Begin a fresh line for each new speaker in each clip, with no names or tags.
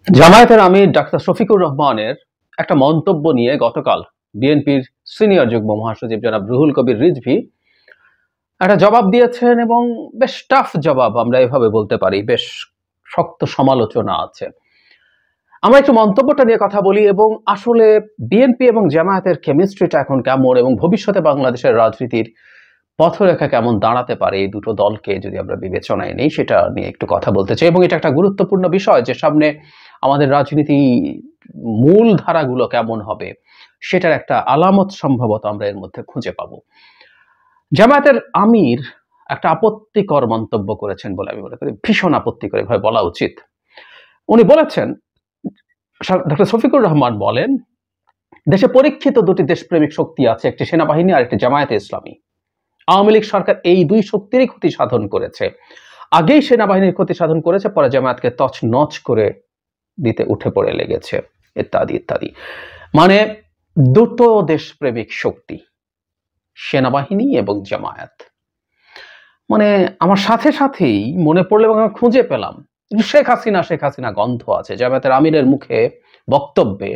জামায়াতের আমির ডাক্তার শফিকুর রহমানের একটা মন্তব্য নিয়ে গতকাল বিএনপির সিনিয়র যুগ্ম মহাসচিব জনাব রুহুল কবির রিজভী একটা জবাব দিয়েছেন এবং বেশ টাফ জবাব, আমরা এভাবে বলতে পারি। বেশ শক্ত সমালোচনা আছে। আমরা একটু মন্তব্যটা নিয়ে কথা বলি এবং আসলে বিএনপি এবং জামায়াতের কেমিস্ট্রিটা এখন কেমন এবং ভবিষ্যতে বাংলাদেশের রাজনীতির পথরেখা কেমন দাঁড়াতে পারে এই দুটো দলকে যদি আমরা বিবেচনায় নেই, সেটা নিয়ে একটু কথা বলতে চাই। এবং এটা একটা গুরুত্বপূর্ণ বিষয় যে সামনে আমাদের রাজনীতি মূল ধারাগুলো কেমন হবে সেটার একটা আলামত সম্ভবত আমরা এর মধ্যে খুঁজে পাবো। জামায়াতের আমির একটা আপত্তিকর মন্তব্য করেছেন বলে আমি মনে করি, ভীষণ আপত্তিকর এভাবে বলা উচিত। উনি বলেছেন, ডক্টর শফিকুর রহমান বলেন, দেশে পরীক্ষিত দুটি দেশপ্রেমিক শক্তি আছে, একটি সেনাবাহিনী আর একটি জামায়াতে ইসলামী। আওয়ামী লীগ সরকার এই দুই শক্তিরই ক্ষতি সাধন করেছে। আগেই সেনাবাহিনীর ক্ষতি সাধন করেছে, পরে জামায়াতকে তছনছ করে দিতে উঠে পড়ে লেগেছে, ইত্যাদি ইত্যাদি। মানে দুটো দেশপ্রেমিক শক্তি, সেনাবাহিনী এবং জামায়াত। মানে আমার সাথে সাথেই মনে পড়লো এবং আমি খুঁজে পেলাম শেখ হাসিনা গন্ধ আছে। জামায়াতের আমিরের মুখে বক্তব্যে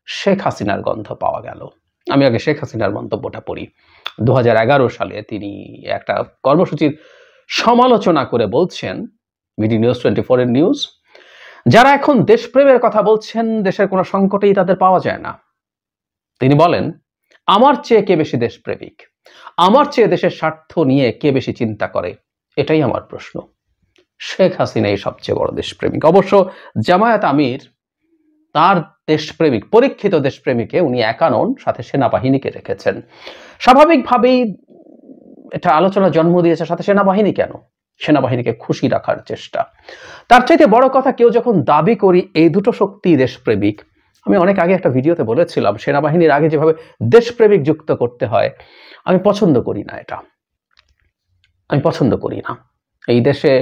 শেখ হাসিনার গন্ধ পাওয়া গেল। আমি আগে শেখ হাসিনার মন্তব্যটা পড়ি। 2011 সালে তিনি একটা কর্মসূচির সমালোচনা করে বলছেন, বিডি নিউজ 24 এর নিউজ, যারা এখন দেশপ্রেমের কথা বলছেন দেশের কোনো সংকটেই তাদের পাওয়া যায় না। তিনি বলেন, আমার চেয়ে কে বেশি দেশপ্রেমিক, আমার চেয়ে দেশের স্বার্থ নিয়ে কে বেশি চিন্তা করে, এটাই আমার প্রশ্ন। শেখ হাসিনাই সবচেয়ে বড় দেশপ্রেমিক। অবশ্য জামায়াত আমির তার দেশপ্রেমিক, পরীক্ষিত দেশপ্রেমিকে উনি একা নন, সাথে সেনাবাহিনীকে রেখেছেন। স্বাভাবিকভাবেই এটা আলোচনা জন্ম দিয়েছে, সাথে সেনাবাহিনী কেন, সেনাবাহিনীকে খুশি রাখার চেষ্টা। তার চাইতে বড় কথা, কেউ যখন দাবি করি এই দুটো শক্তি দেশপ্রেমিক, আমি অনেক আগে একটা ভিডিওতে বলেছিলাম সেনাবাহিনীর আগে যেভাবে দেশপ্রেমিক যুক্ত করতে হয়, আমি পছন্দ করি না। এটা আমি পছন্দ করি না। এই দেশে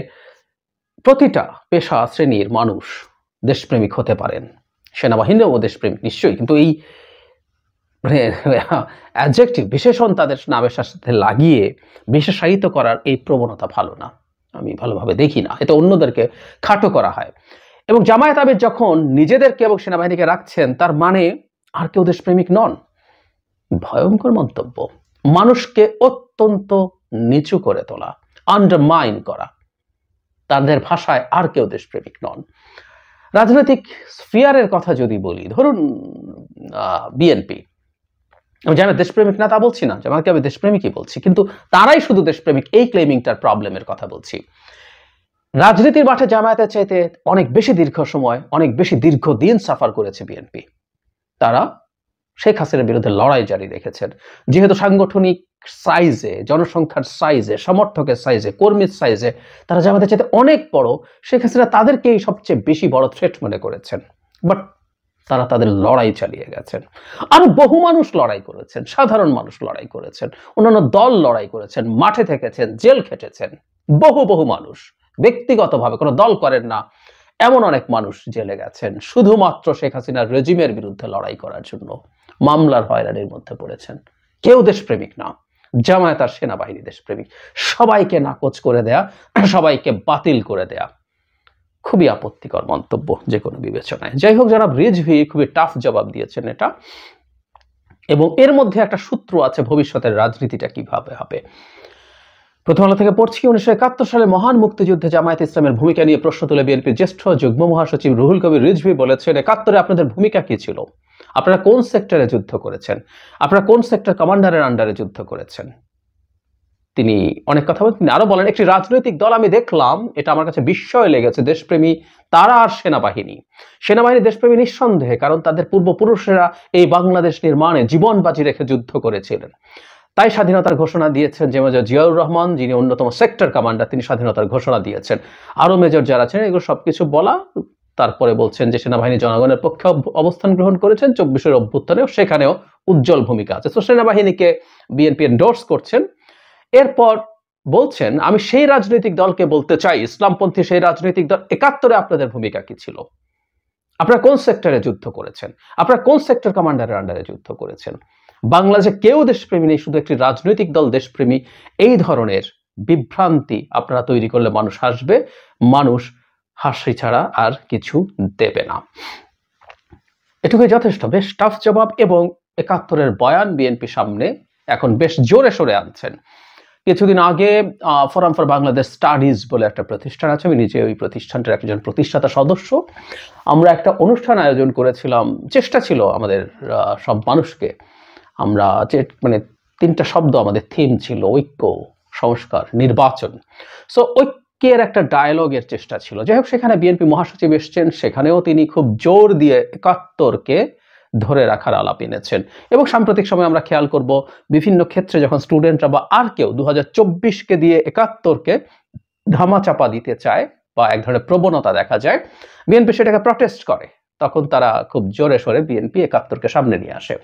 প্রতিটা পেশা শ্রেণীর মানুষ দেশপ্রেমিক হতে পারেন, সেনাবাহিনীও দেশপ্রেমিক নিশ্চয়ই, কিন্তু এই মানে অ্যাডজেক্টিভ, বিশেষণ তাদের নামের সাথে লাগিয়ে বিশেষায়িত করার এই প্রবণতা ভালো না, আমি ভালোভাবে দেখি না। এতে অন্যদেরকে খাটো করা হয়। এবং জামায়াত আমির যখন নিজেদেরকে এবং সেনাবাহিনীকে রাখছেন, তার মানে আর কেউ দেশপ্রেমিক নন। ভয়ঙ্কর মন্তব্য, মানুষকে অত্যন্ত নিচু করে তোলা, আন্ডারমাইন করা। তাদের ভাষায় আর কেউ দেশপ্রেমিক নন। রাজনৈতিক স্ফিয়ারের কথা যদি বলি, ধরুন বিএনপি, আমি জানি দেশপ্রেমিক না তা বলছি না, জামায়াতকে আমি দেশপ্রেমিকই বলছি, কিন্তু তারাই শুধু দেশপ্রেমিক এই ক্লেমিংটার প্রবলেমের কথা বলছি। রাজনীতির মাঠে জামায়াতের চাইতে অনেক বেশি দীর্ঘ সময়, অনেক বেশি দীর্ঘদিন সাফার করেছে বিএনপি। তারা শেখ হাসিনার বিরুদ্ধে লড়াই জারি রেখেছেন। যেহেতু সাংগঠনিক সাইজে, জনসংখ্যার সাইজে, সমর্থকের সাইজে, কর্মীর সাইজে তারা জামায়াতের চাইতে অনেক বড়, শেখ হাসিনা তাদেরকেই সবচেয়ে বেশি বড় থ্রেট মনে করেছেন। বাট তারা তাদের লড়াই চালিয়ে গেছেন। আরো বহু মানুষ লড়াই করেছেন, সাধারণ মানুষ লড়াই করেছেন, অন্যান্য দল লড়াই করেছেন, মাঠে থেকেছেন, জেল খেটেছেন। বহু মানুষ ব্যক্তিগতভাবে কোনো দল করেন না এমন অনেক মানুষ জেলে গেছেন শুধুমাত্র শেখ হাসিনার রেজিমের বিরুদ্ধে লড়াই করার জন্য, মামলার হয়রানির মধ্যে পড়েছেন। কেউ দেশপ্রেমিক না। জামায়াত আর সেনাবাহিনী দেশপ্রেমিক। সবাইকে নাকচ করে দেয়া, সবাইকে বাতিল করে দেয়া, খুবই আপত্তিকর মন্তব্য যে কোনো বিবেচনায়। যাই হোক, জনাব রিজভী খুবই টাফ জবাব দিয়েছেন এটা, এবং এর মধ্যে একটা সূত্র আছে ভবিষ্যতের রাজনীতিটা কিভাবে হবে। প্রথম আলো থেকে পড়ছি, 1971 সালে মহান মুক্তিযুদ্ধে জামায়াত ইসলামের ভূমিকা নিয়ে প্রশ্ন তুলে বিএনপির জ্যেষ্ঠ যুগ্ম মহাসচিব রুহুল কবির রিজভী বলেছেন, 71-এ আপনাদের ভূমিকা কি ছিল? আপনারা কোন সেক্টরে যুদ্ধ করেছেন? আপনারা কোন সেক্টর কমান্ডারের আন্ডারে যুদ্ধ করেছেন? তিনি অনেক কথা বলেন। তিনি আরো বলেন, একটি রাজনৈতিক দল আমি দেখলাম, এটা আমার কাছে বিস্ময় লেগেছে, দেশপ্রেমী তারা আর সেনাবাহিনী। সেনাবাহিনী দেশপ্রেমী নিঃসন্দেহে, কারণ তাদের পূর্বপুরুষেরা এই বাংলাদেশ নির্মাণে জীবন বাজি রেখে যুদ্ধ করেছিলেন। তাই স্বাধীনতার ঘোষণা দিয়েছেন যে মেজর জিয়াউর রহমান, যিনি অন্যতম সেক্টর কমান্ডার, তিনি স্বাধীনতার ঘোষণা দিয়েছেন। আরো মেজর যারা আছেন, এগুলো সবকিছু বলা। তারপরে বলছেন যে সেনাবাহিনী জনগণের পক্ষে অবস্থান গ্রহণ করেছেন, 24-এর অভ্যুত্থানেও সেখানেও উজ্জ্বল ভূমিকা আছে। তো সেনাবাহিনীকে বিএনপি এন্ডোর্স করছেন। এরপর বলছেন, আমি সেই রাজনৈতিক দলকে বলতে চাই, ইসলামপন্থী সেই রাজনৈতিক দল, 71-এ আপনাদের ভূমিকা কি ছিল? আপনারা কোন সেক্টরে যুদ্ধ করেছেন? আপনারা কোন সেক্টর কমান্ডারের আন্ডারে যুদ্ধ করেছেন? বাংলাদেশে কেউ দেশপ্রেমী নেই, শুধু একটি রাজনৈতিক দল দেশপ্রেমী। এই ধরনের বিভ্রান্তি আপনারা তৈরি করলে মানুষ হাসবে, মানুষ হাসি ছাড়া আর কিছু দেবে না। এটুকুই যথেষ্ট। বেশ টাফ জবাব এবং ৭১-এর বয়ান বিএনপি সামনে এখন বেশ জোরে সোরে আনছেন। কিছুদিন আগে ফোরাম ফর বাংলাদেশ স্টাডিজ বলে একটা প্রতিষ্ঠান আছে, আমি নিজে ওই প্রতিষ্ঠানটার একজন প্রতিষ্ঠাতা সদস্য। আমরা একটা অনুষ্ঠান আয়োজন করেছিলাম, চেষ্টা ছিল আমাদের সব মানুষকে, আমরা যে মানে ৩টা শব্দ আমাদের থিম ছিল, ঐক্য, সংস্কার, নির্বাচন। সো ঐক্যের একটা ডায়ালগের চেষ্টা ছিল। যাই হোক, সেখানে বিএনপি মহাসচিব এসছেন, সেখানেও তিনি খুব জোর দিয়ে ৭১-কে ধরে রাখার আলাপ এনেছেন। এবং সাম্প্রতিক সময় আমরা খেয়াল করব বিভিন্ন ক্ষেত্রে যখন স্টুডেন্টরা বা আর কেউ ২০২৪-কে দিয়ে ৭১-কে ধামাচাপা দিতে চায় বা এক ধরনের প্রবণতা দেখা যায়, বিএনপি সেটাকে প্রটেস্ট করে, তখন তারা খুব জোরে সোরে বিএনপি ৭১-কে সামনে নিয়ে আসে।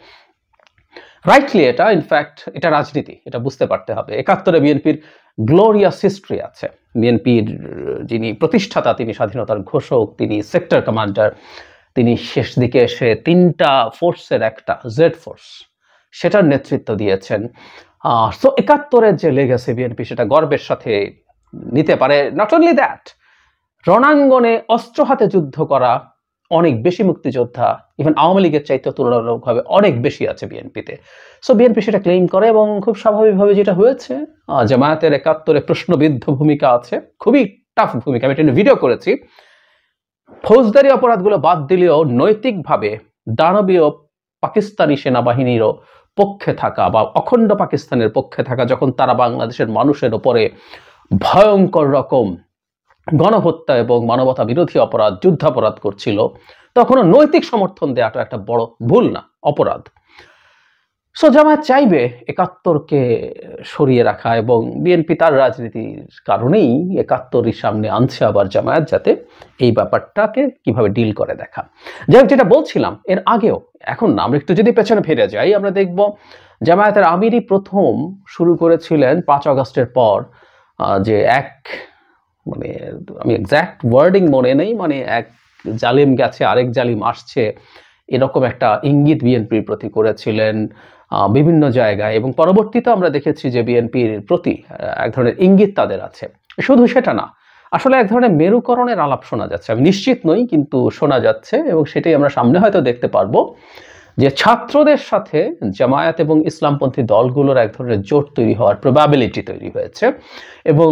রাইটলি এটা, ইনফ্যাক্ট এটা রাজনীতি, এটা বুঝতে পারতে হবে। ৭১-এ বিএনপির গ্লোরিয়াস হিস্ট্রি আছে। বিএনপির যিনি প্রতিষ্ঠাতা, তিনি স্বাধীনতার ঘোষক, তিনি সেক্টর কমান্ডার, তিনি শেষ দিকে এসে ৩টা ফোর্সের একটা জেড ফোর্স, সেটার নেতৃত্ব দিয়েছেন। সো ৭১-এর যে লেগেছে বিএনপি সেটা গর্বের সাথে নিতে পারে। নট অনলি দ্যাট, রণাঙ্গনে অস্ত্র হাতে যুদ্ধ করা অনেক বেশি মুক্তিযোদ্ধা ইভেন আওয়ামী লীগের চাইতে তুলনামূলকভাবে অনেক বেশি আছে বিএনপিতে। সো বিএনপি সেটা ক্লেইম করে এবং খুব স্বাভাবিকভাবে যেটা হয়েছে, জামায়াতের ৭১-এ প্রশ্নবিদ্ধ ভূমিকা আছে, খুবই টাফ ভূমিকা। আমি একটা ভিডিও করেছি। ফৌজদারি অপরাধগুলো বাদ দিলেও নৈতিকভাবে দানবীয় পাকিস্তানি সেনাবাহিনীরও পক্ষে থাকা বা অখণ্ড পাকিস্তানের পক্ষে থাকা, যখন তারা বাংলাদেশের মানুষের ওপরে ভয়ঙ্কর রকম গণহত্যা এবং মানবতা বিরোধী অপরাধ, যুদ্ধাপরাধ করছিল, তখনও নৈতিক সমর্থন দেওয়াটা একটা বড় ভুল না, অপরাধ। সো জামায়াত চাইবে ৭১-কে সরিয়ে রাখা এবং বিএনপি তার রাজনীতির কারণেই ৭১-ই সামনে আনছে আবার জামায়াত, যাতে এই ব্যাপারটাকে কিভাবে ডিল করে দেখা। যাই হোক, যেটা বলছিলাম এর আগেও, এখন না, আমরা একটু যদি পেছনে ফিরে যাই, আমরা দেখব জামায়াতের আমিরই প্রথম শুরু করেছিলেন ৫ আগস্টের পর, যে মানে আমি এক্সাক্ট ওয়ার্ডিং মনে নেই, মানে এক জালিম গেছে আরেক জালিম আসছে, এরকম একটা ইঙ্গিত বিএনপির প্রতি করেছিলেন বিভিন্ন জায়গায়। এবং পরবর্তীতে আমরা দেখেছি যে বিএনপির প্রতি এক ধরনের ইঙ্গিত তাদের আছে। শুধু সেটা না, আসলে এক ধরনের মেরুকরণের আলাপ শোনা যাচ্ছে, আমি নিশ্চিত নই কিন্তু শোনা যাচ্ছে, এবং সেটাই আমরা সামনে হয়তো দেখতে পারবো, যে ছাত্রদের সাথে জামায়াত এবং ইসলামপন্থী দলগুলোর এক ধরনের জোট তৈরি হওয়ার প্রবাবিলিটি তৈরি হয়েছে। এবং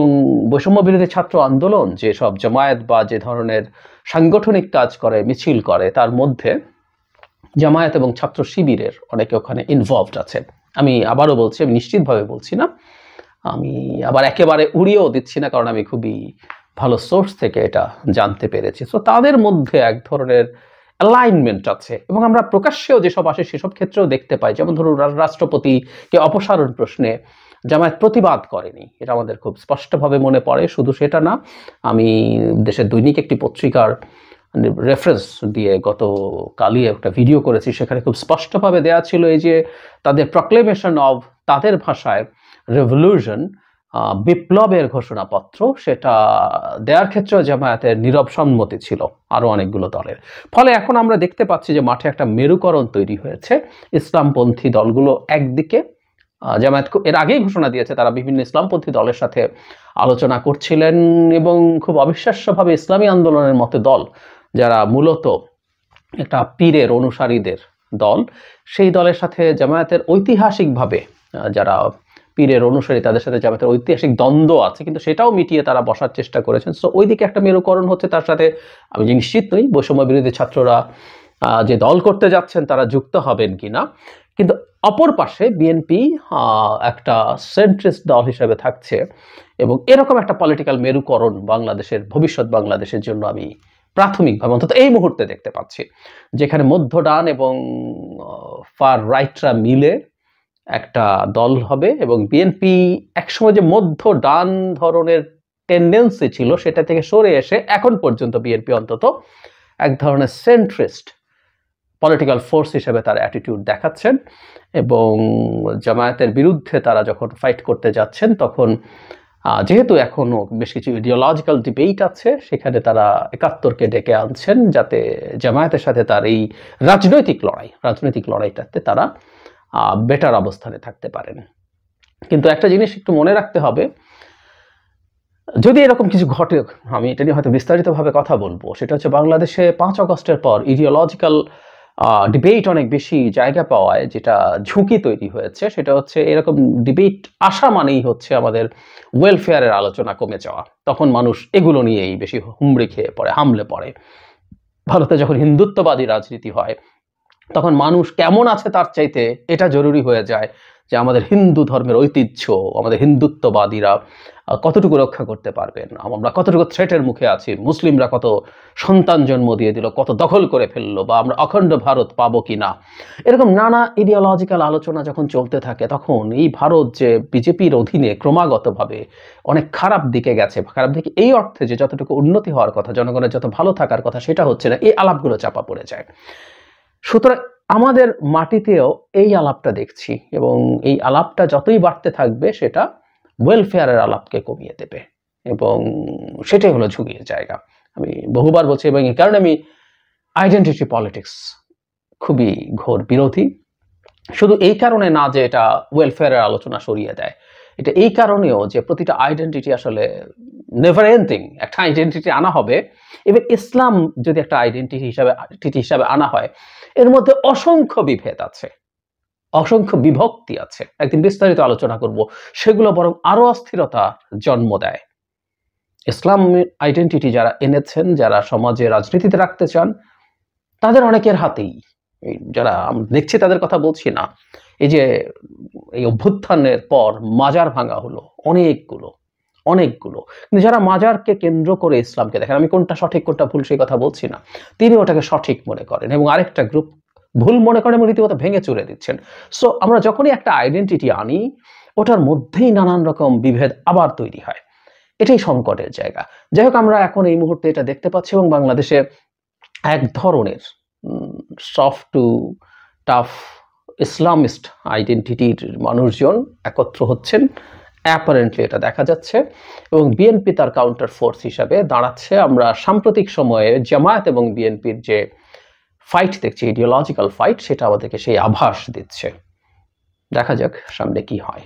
বৈষম্য বিরোধী ছাত্র আন্দোলন যে সব জামায়াত বা যে ধরনের সাংগঠনিক কাজ করে, মিছিল করে, তার মধ্যে জামায়াত এবং ছাত্র শিবিরের অনেকে ওখানে ইনভলভড আছে। আমি আবারও বলছি, আমি নিশ্চিতভাবে বলছি না, আমি আবার একেবারে উড়িয়েও দিচ্ছি না, কারণ আমি খুবই ভালো সোর্স থেকে এটা জানতে পেরেছি। সো তাদের মধ্যে এক ধরনের অ্যালাইনমেন্ট আছে, এবং আমরা প্রকাশ্যেও যেসব আসে সেসব ক্ষেত্রেও দেখতে পাই। যেমন ধরুন, রাষ্ট্রপতিকে অপসারণ প্রশ্নে জামায়াত প্রতিবাদ করেনি, এটা আমাদের খুব স্পষ্টভাবে মনে পড়ে। শুধু সেটা না, আমি দেশের দৈনিক একটি পত্রিকার রেফারেন্স দিয়ে গতকালই একটা ভিডিও করেছি, সেখানে খুব স্পষ্টভাবে দেয়া ছিল এই যে তাদের প্রক্লেমেশন অফ, তাদের ভাষায় রেভলিউশন, বিপ্লবের ঘোষণাপত্র, সেটা দেওয়ার ক্ষেত্রে জামায়াতের নীরব সম্মতি ছিল আরও অনেকগুলো দলের। ফলে এখন আমরা দেখতে পাচ্ছি যে মাঠে একটা মেরুকরণ তৈরি হয়েছে। ইসলামপন্থী দলগুলো একদিকে, জামায়াত এর আগেই ঘোষণা দিয়েছে তারা বিভিন্ন ইসলামপন্থী দলের সাথে আলোচনা করছিলেন, এবং খুব অবিশ্বাস্যভাবে ইসলামী আন্দোলনের মতো দল, যারা মূলত একটা পীরের অনুসারীদের দল, সেই দলের সাথে জামায়াতের ঐতিহাসিকভাবে, যারা পীরের অনুসারী, তাদের সাথে জামায়াতের ঐতিহাসিক দ্বন্দ্ব আছে, কিন্তু সেটাও মিটিয়ে তারা বসার চেষ্টা করেছেন। সো ওইদিকে একটা মেরুকরণ হচ্ছে। তার সাথে আমি নিশ্চিত নই বৈষম্য বিরোধী ছাত্ররা যে দল করতে যাচ্ছেন তারা যুক্ত হবেন কিনা, কিন্তু অপর পাশে বিএনপি একটা সেন্ট্রিস্ট দল হিসেবে থাকছে, এবং এরকম একটা পলিটিক্যাল মেরুকরণ বাংলাদেশের, ভবিষ্যৎ বাংলাদেশের জন্য আমি প্রাথমিকভাবে অন্তত এই মুহূর্তে দেখতে পাচ্ছি, যেখানে মধ্য ডান এবং ফার রাইটরা মিলে একটা দল হবে। এবং বিএনপি একসময় যে মধ্য ডান ধরনের টেন্ডেন্সি ছিল, সেটা থেকে সরে এসে এখন পর্যন্ত বিএনপি অন্তত এক ধরনের সেন্ট্রিস্ট পলিটিক্যাল ফোর্স হিসেবে তার অ্যাটিটিউড দেখাচ্ছেন। এবং জামায়াতের বিরুদ্ধে তারা যখন ফাইট করতে যাচ্ছেন, তখন যেহেতু এখনও বেশ কিছু ইডিওলজিক্যাল ডিবেট আছে, সেখানে তারা ৭১-কে ডেকে আনছেন যাতে জামায়াতের সাথে তার এই রাজনৈতিক লড়াইটাতে তারা বেটার অবস্থানে থাকতে পারেন। কিন্তু একটা জিনিস একটু মনে রাখতে হবে, যদি এরকম কিছু ঘটে, আমি এটা নিয়ে হয়তো বিস্তারিতভাবে কথা বলবো। সেটা হচ্ছে বাংলাদেশে ৫ আগস্টের পর ইডিওলজিক্যাল ডিবেট অনেক বেশি জায়গা পাওয়ায় যেটা ঝুঁকি তৈরি হয়েছে, সেটা হচ্ছে এরকম ডিবেট আসা মানেই হচ্ছে আমাদের ওয়েলফেয়ারের আলোচনা কমে যাওয়া। তখন মানুষ এগুলো নিয়েই বেশি হুমড়ি খেয়ে পড়ে, হামলে পড়ে। ভারতে যখন হিন্দুত্ববাদী রাজনীতি হয়, তখন মানুষ কেমন আছে তার চাইতে এটা জরুরি হয়ে যায় যে আমাদের হিন্দু ধর্মের ঐতিহ্য, আমাদের হিন্দুত্ববাদীরা কতটুকু রক্ষা করতে পারবেন, আমরা কতটুকু থ্রেটের মুখে আছি, মুসলিমরা কত সন্তান জন্ম দিয়ে দিল, কত দখল করে ফেললো, বা আমরা অখণ্ড ভারত পাবো কি না। এরকম নানা ইডিওলজিক্যাল আলোচনা যখন চলতে থাকে, তখন এই ভারত যে বিজেপির অধীনে ক্রমাগতভাবে অনেক খারাপ দিকে গেছে, খারাপ দিকে এই অর্থে যে যতটুকু উন্নতি হওয়ার কথা, জনগণের যত ভালো থাকার কথা সেটা হচ্ছে না, এই আলাপগুলো চাপা পড়ে যায়। সুতরাং আমাদের মাটিতেও এই আলাপটা দেখছি, এবং এই আলাপটা যতই বাড়তে থাকবে সেটা ওয়েলফেয়ারের আলাপকে কমিয়ে দেবে, এবং সেটাই হলো ঝুঁকির জায়গা। আমি বহুবার বলছি, এবং এই কারণে আমি আইডেন্টিটি পলিটিক্স খুবই ঘোর বিরোধী। শুধু এই কারণে না যে এটা ওয়েলফেয়ারের আলোচনা সরিয়ে দেয়, এটা এই কারণেও যে প্রতিটা আইডেন্টিটি আসলে নেভার এন্ডিং একটা আইডেন্টিটি আনা হবে। এবং ইসলাম যদি একটা আইডেন্টিটি হিসাবে আনা হয়, এর মধ্যে অসংখ্য বিভেদ আছে, অসংখ্য বিভক্তি আছে, একদিন বিস্তারিত আলোচনা করব। সেগুলো বরং আরো অস্থিরতা জন্ম দেয়। ইসলাম আইডেন্টিটি যারা এনেছেন, যারা সমাজে রাজনীতিতে রাখতে চান, তাদের অনেকের হাতেই, যারা দেখছি তাদের কথা বলছি না, এই যে এই অভ্যুত্থানের পর মাজার ভাঙা হলো অনেকগুলো, কিন্তু যারা মাজারকে কেন্দ্র করে ইসলামকে দেখেন, আমি কোনটা সঠিক কোনটা ভুল সেই কথা বলছি না, তিনি ওটাকে সঠিক মনে করেন, এবং আরেকটা গ্রুপ ভুল মনে করেন এবং রীতিমতো ভেঙে চুরে দিচ্ছেন। সো আমরা যখনই একটা আইডেন্টিটি আনি, ওটার মধ্যেই নানান রকম বিভেদ আবার তৈরি হয়। এটাই সংকটের জায়গা। যাই হোক, আমরা এখন এই মুহূর্তে এটা দেখতে পাচ্ছি, এবং বাংলাদেশে এক ধরনের সফট টু টাফ ইসলামিস্ট আইডেন্টিটির মানুষজন একত্র হচ্ছেন, অ্যাপারেন্টলি এটা দেখা যাচ্ছে, এবং বিএনপি তার কাউন্টার ফোর্স হিসাবে দাঁড়াচ্ছে। আমরা সাম্প্রতিক সময়ে জামায়াত এবং বিএনপির যে ফাইট দেখছি, ইডিওলজিক্যাল ফাইট, সেটা আমাদেরকে সেই আভাস দিচ্ছে। দেখা যাক সামনে কি হয়।